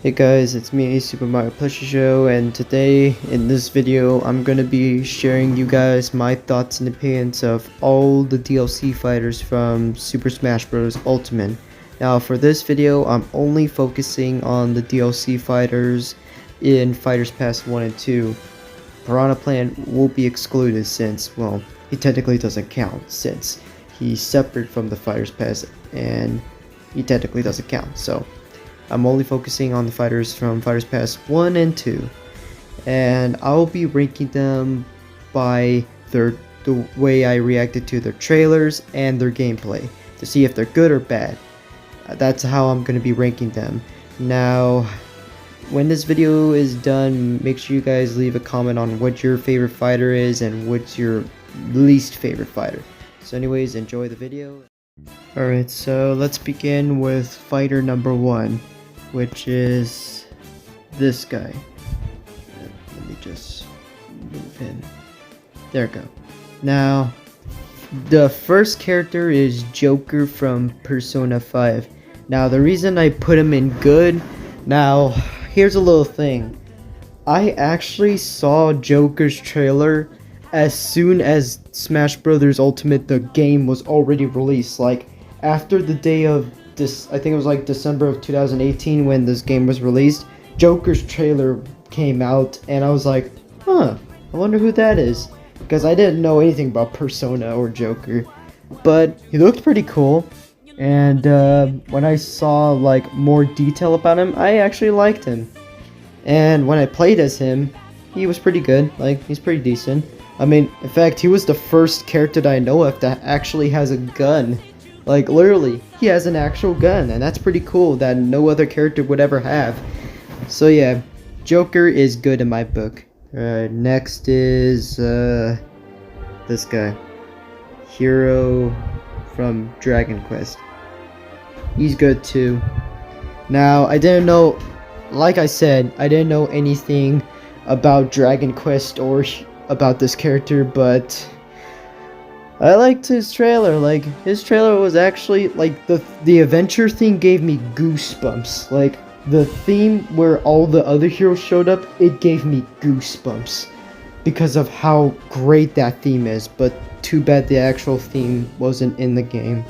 Hey guys, it's me, Super Mario Plushie Show, and today in this video I'm gonna be sharing you guys my thoughts and opinions of all the DLC fighters from Super Smash Bros. Ultimate. Now for this video, I'm only focusing on the DLC fighters in Fighters Pass 1 and 2. Piranha Plant will be excluded since, well, he technically doesn't count since he's separate from the Fighters Pass and he technically doesn't count, so I'm only focusing on the fighters from Fighters Pass 1 and 2. And I'll be ranking them by the way I reacted to their trailers and their gameplay to see if they're good or bad. That's how I'm going to be ranking them. Now, when this video is done, make sure you guys leave a comment on what your favorite fighter is and what's your least favorite fighter. So anyways, enjoy the video. Alright, so let's begin with fighter number 1. Which is this guy. Let me just move him. There we go. Now, the first character is Joker from Persona 5. Now, the reason I put him in good, now, here's a little thing. I actually saw Joker's trailer as soon as Smash Bros. Ultimate, the game, was already released. Like, after the day of this, I think it was like December of 2018 when this game was released, Joker's trailer came out and I was like, I wonder who that is, because I didn't know anything about Persona or Joker, but he looked pretty cool. And when I saw like more detail about him, I actually liked him. And when I played as him, he was pretty good. Like, he's pretty decent. I mean, in fact, he was the first character that I know of that actually has a gun. Like, literally, he has an actual gun, and that's pretty cool that no other character would ever have. So yeah, Joker is good in my book. Alright, next is this guy. Hero from Dragon Quest. He's good too. Now, I didn't know, like I said, I didn't know anything about Dragon Quest or about this character, but I liked his trailer. Like, his trailer was actually, like, the adventure theme gave me goosebumps. Like, the theme where all the other heroes showed up, it gave me goosebumps because of how great that theme is. But too bad the actual theme wasn't in the game.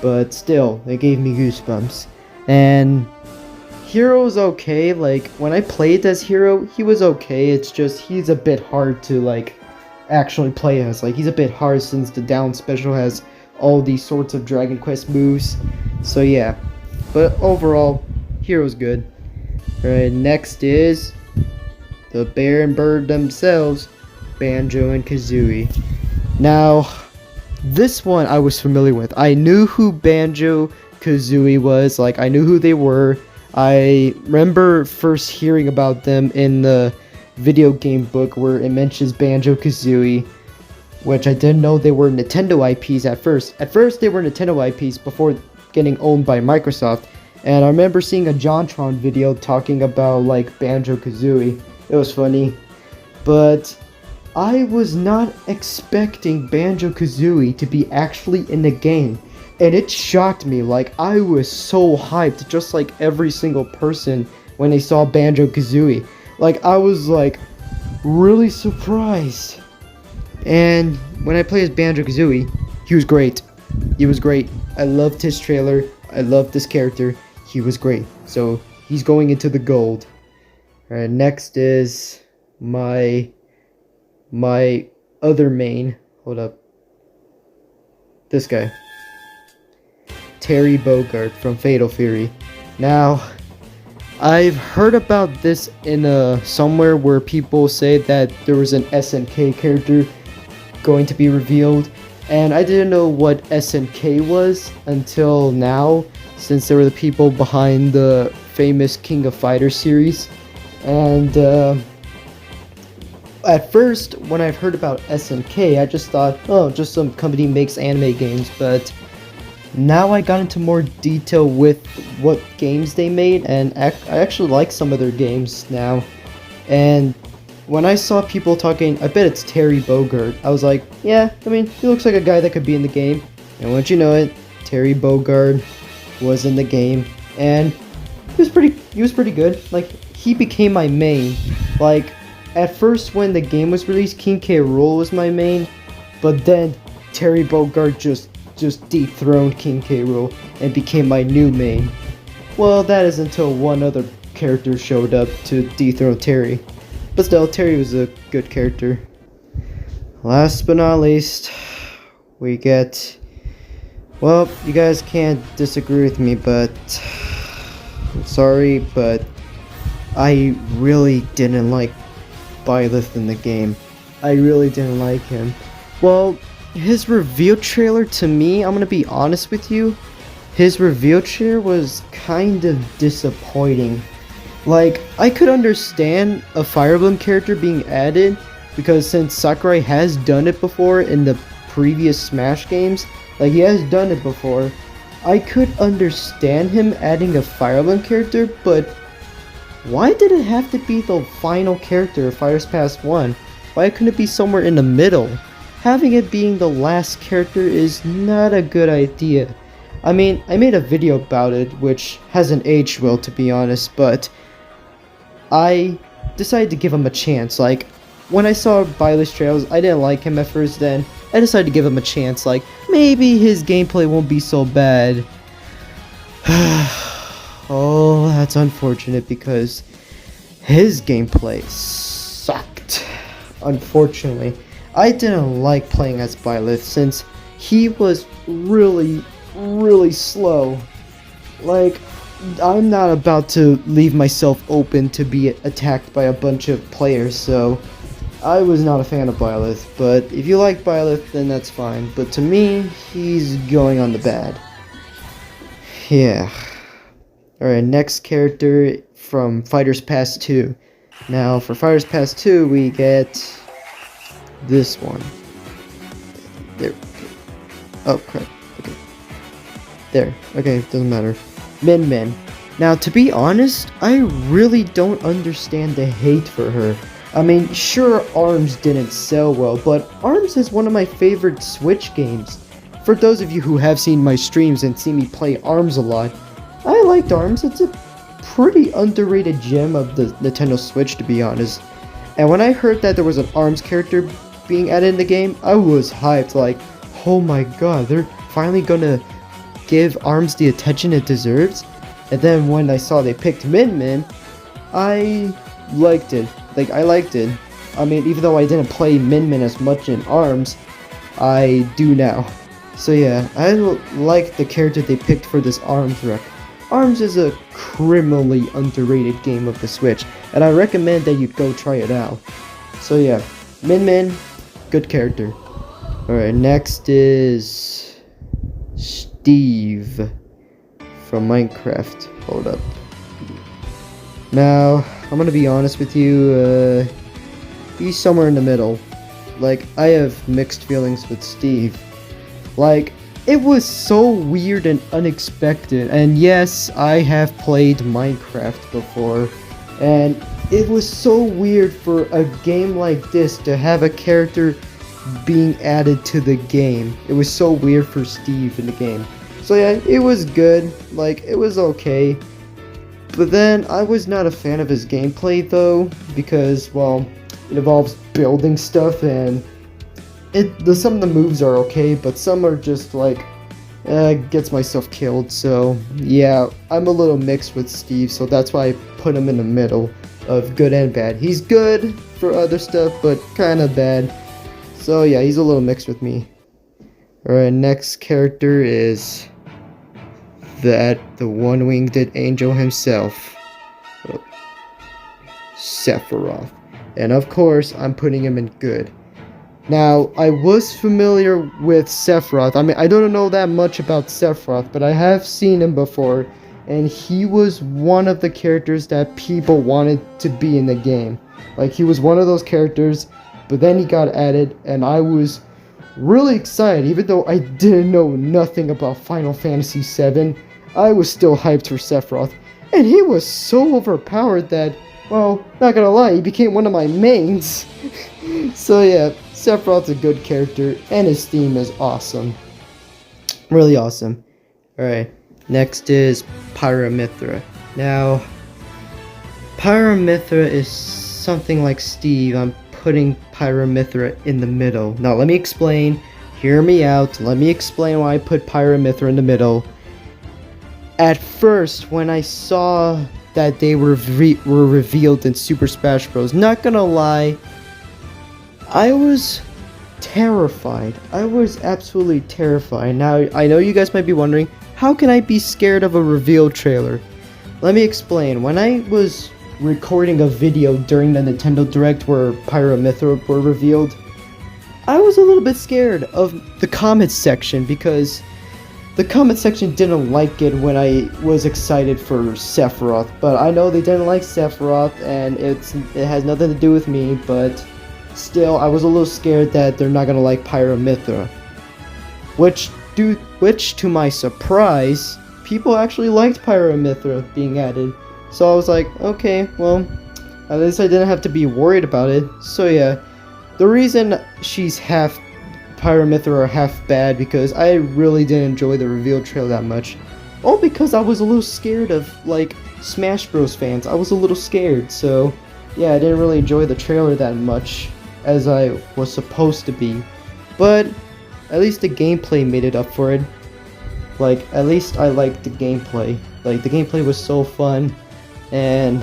But still, it gave me goosebumps. And Hero's okay. Like, when I played as Hero, he was okay. It's just, he's a bit hard to, like, actually play as. Like, he's a bit hard since the down special has all these sorts of Dragon Quest moves. So yeah, but overall, Hero's good. Alright, next is the bear and bird themselves, Banjo and Kazooie. Now, this one I was familiar with. I knew who BanjoKazooie was. Like, I knew who they were. I remember first hearing about them in the video game book where it mentions BanjoKazooie, which I didn't know they were Nintendo IPs at first. At first they were Nintendo IPs before getting owned by Microsoft, and I remember seeing a JonTron video talking about like BanjoKazooie. It was funny, but I was not expecting BanjoKazooie to be actually in the game, and it shocked me. Like, I was so hyped, just like every single person when they saw BanjoKazooie. Like, I was, like, really surprised. And when I played as BanjoKazooie, he was great. He was great. I loved his trailer. I loved this character. He was great. So, he's going into the gold. Alright, next is my other main. Hold up. This guy. Terry Bogart from Fatal Fury. Now, I've heard about this in somewhere where people say that there was an SNK character going to be revealed, and I didn't know what SNK was until now, since they were the people behind the famous King of Fighters series. And at first, when I heard about SNK, I just thought, oh, just some company makes anime games, but now I got into more detail with what games they made, and I actually like some of their games now. And when I saw people talking, I bet it's Terry Bogart, I was like, yeah, I mean, he looks like a guy that could be in the game. And once you know it, Terry Bogart was in the game, and he was pretty he was pretty good. Like, he became my main. Like, at first when the game was released, King K. Rool was my main, but then Terry Bogart just dethroned King K. Rool and became my new main. Well, that is until one other character showed up to dethrone Terry. But still, Terry was a good character. Last but not least, we get... Well, you guys can't disagree with me, but... I'm sorry, but... I really didn't like Byleth in the game. I really didn't like him. Well, his reveal trailer, to me, I'm gonna be honest with you, his reveal trailer was kind of disappointing. Like, I could understand a Fire Emblem character being added, because since Sakurai has done it before in the previous Smash games, like, he has done it before, I could understand him adding a Fire Emblem character, but why did it have to be the final character of Fire's Pass 1? Why couldn't it be somewhere in the middle? Having it being the last character is not a good idea. I mean, I made a video about it, which hasn't aged well, to be honest, but I decided to give him a chance. Like, when I saw Byleth's trails, I didn't like him at first. Then I decided to give him a chance. Like, maybe his gameplay won't be so bad. Oh, that's unfortunate because his gameplay sucked. Unfortunately, I didn't like playing as Byleth since he was really slow. Like, I'm not about to leave myself open to be attacked by a bunch of players, so I was not a fan of Byleth. But if you like Byleth, then that's fine. But to me, he's going on the bad. Yeah. Alright, next character from Fighter's Pass 2. Now, for Fighter's Pass 2, we get this one. There. Oh, crap. Okay. There. Okay, doesn't matter. Min Min. Now, to be honest, I really don't understand the hate for her. I mean, sure, ARMS didn't sell well, but ARMS is one of my favorite Switch games. For those of you who have seen my streams and seen me play ARMS a lot, I liked ARMS. It's a pretty underrated gem of the Nintendo Switch, to be honest. And when I heard that there was an ARMS character being added in the game, I was hyped. Like, oh my god, they're finally gonna give ARMS the attention it deserves. And then when I saw they picked Min Min, I liked it. Like, I liked it. I mean, even though I didn't play Min Min as much in ARMS, I do now. So yeah, I like the character they picked for this ARMS rec. ARMS is a criminally underrated game of the Switch, and I recommend that you go try it out. So yeah, Min Min, good character. Alright, next is Steve from Minecraft. Hold up. Now, I'm gonna be honest with you, he's somewhere in the middle. Like, I have mixed feelings with Steve. Like, it was so weird and unexpected, and yes, I have played Minecraft before, and it was so weird for a game like this to have a character being added to the game. It was so weird for Steve in the game. So yeah, it was good, like, it was okay, but then I was not a fan of his gameplay though, because, well, it involves building stuff, and some of the moves are okay, but some are just like, gets myself killed. So yeah, I'm a little mixed with Steve, so that's why I put him in the middle of good and bad. He's good for other stuff, but kind of bad. So yeah, he's a little mixed with me. Alright, next character is the one-winged angel himself, Sephiroth. And of course, I'm putting him in good. Now, I was familiar with Sephiroth. I mean, I don't know that much about Sephiroth, but I have seen him before, and he was one of the characters that people wanted to be in the game. Like, he was one of those characters, but then he got added, and I was really excited. Even though I didn't know nothing about Final Fantasy VII, I was still hyped for Sephiroth. And he was so overpowered that, well, not gonna lie, he became one of my mains. So yeah, Sephiroth's a good character, and his theme is awesome. Really awesome. Alright, next is Pyromithra. Now, Pyromithra is something like Steve. I'm putting Pyromithra in the middle. Now let me explain. Hear me out. Let me explain why I put Pyromithra in the middle. At first, when I saw that they were revealed in Super Smash Bros., not gonna lie, I was terrified. I was absolutely terrified. Now, I know you guys might be wondering, how can I be scared of a reveal trailer? Let me explain. When I was recording a video during the Nintendo Direct where Pyromithra were revealed, I was a little bit scared of the comments section because the comment section didn't like it when I was excited for Sephiroth, but I know they didn't like Sephiroth, and it has nothing to do with me, but still, I was a little scared that they're not gonna like Pyromithra. Which to my surprise, people actually liked Pyromithra being added. So I was like, okay, well, at least I didn't have to be worried about it. So yeah, the reason she's half Pyromithra are half bad because I really didn't enjoy the reveal trailer that much. All because I was a little scared of, like, Smash Bros fans. I was a little scared, so yeah, I didn't really enjoy the trailer that much as I was supposed to be. But at least the gameplay made it up for it. Like, at least I liked the gameplay. Like, the gameplay was so fun, and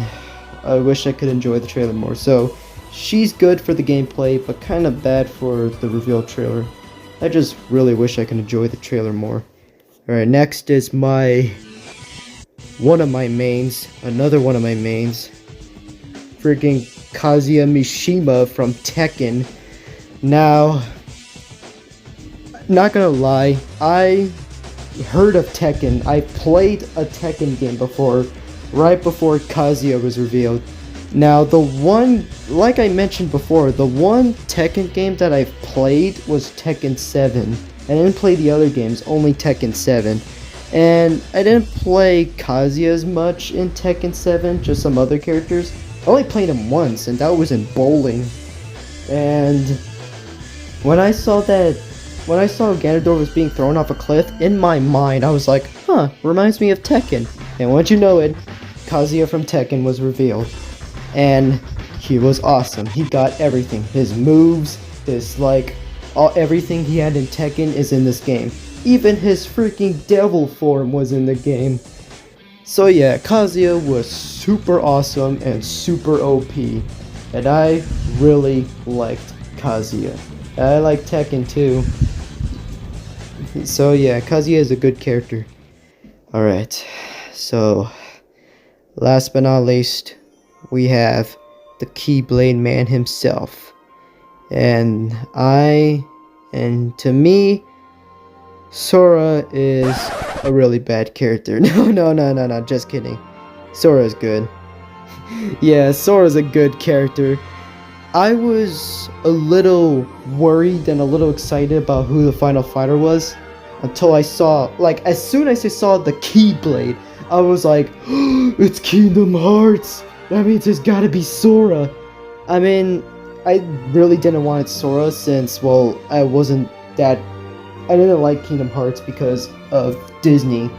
I wish I could enjoy the trailer more. So she's good for the gameplay, but kind of bad for the reveal trailer. I just really wish I could enjoy the trailer more. Alright, next is one of my mains, another one of my mains. Freaking Kazuya Mishima from Tekken. Now, not gonna lie, I heard of Tekken. I played a Tekken game before, right before Kazuya was revealed. Now, the one, like I mentioned before, the one Tekken game that I've played was Tekken 7. I didn't play the other games, only Tekken 7. And I didn't play Kazuya as much in Tekken 7, just some other characters. I only played him once, and that was in bowling. And when I saw Ganondorf was being thrown off a cliff, in my mind, I was like, huh, reminds me of Tekken. And once you know it, Kazuya from Tekken was revealed. And he was awesome. He got everything. His moves, everything he had in Tekken is in this game. Even his freaking devil form was in the game. So yeah, Kazuya was super awesome and super OP. And I really liked Kazuya. I like Tekken too. So yeah, Kazuya is a good character. Alright, so last but not least, we have the Keyblade Man himself. And to me, Sora is a really bad character. No, just kidding. Sora's good. Yeah, Sora's a good character. I was a little worried and a little excited about who the final fighter was until I saw, like, as soon as I saw the Keyblade, I was like, oh, it's Kingdom Hearts! That means it's gotta be Sora! I mean, I really didn't want it Sora since, well, I didn't like Kingdom Hearts because of Disney.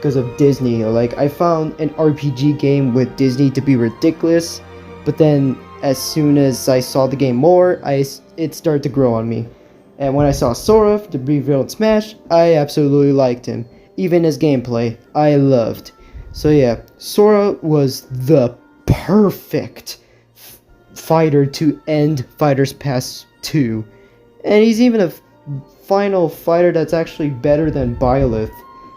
Like, I found an RPG game with Disney to be ridiculous, but then as soon as I saw the game more, it started to grow on me. And when I saw Sora to be revealed in Smash, I absolutely liked him. Even his gameplay, I loved. So yeah, Sora was the perfect fighter to end Fighters Pass 2. And he's even a final fighter that's actually better than Byleth.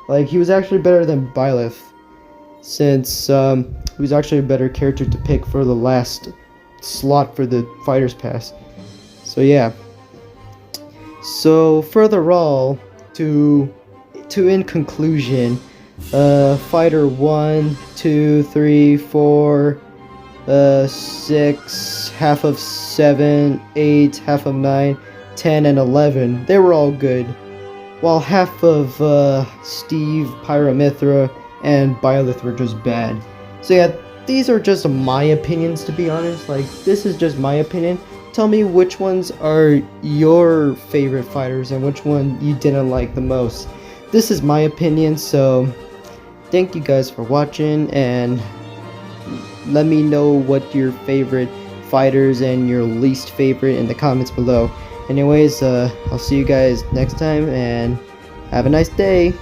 Like, he was actually better than Byleth, since he was actually a better character to pick for the last slot for the Fighters Pass. So yeah. So further all, to in conclusion, Fighter 1, 2, 3, 4, 6, half of 7, 8, half of 9, 10, and 11, they were all good. While half of Steve, Pyromithra, and Byleth were just bad. So yeah, these are just my opinions, to be honest. Like, this is just my opinion. Tell me which ones are your favorite fighters and which one you didn't like the most. This is my opinion, so thank you guys for watching, and let me know what your favorite fighters and your least favorite in the comments below. Anyways, I'll see you guys next time, and have a nice day.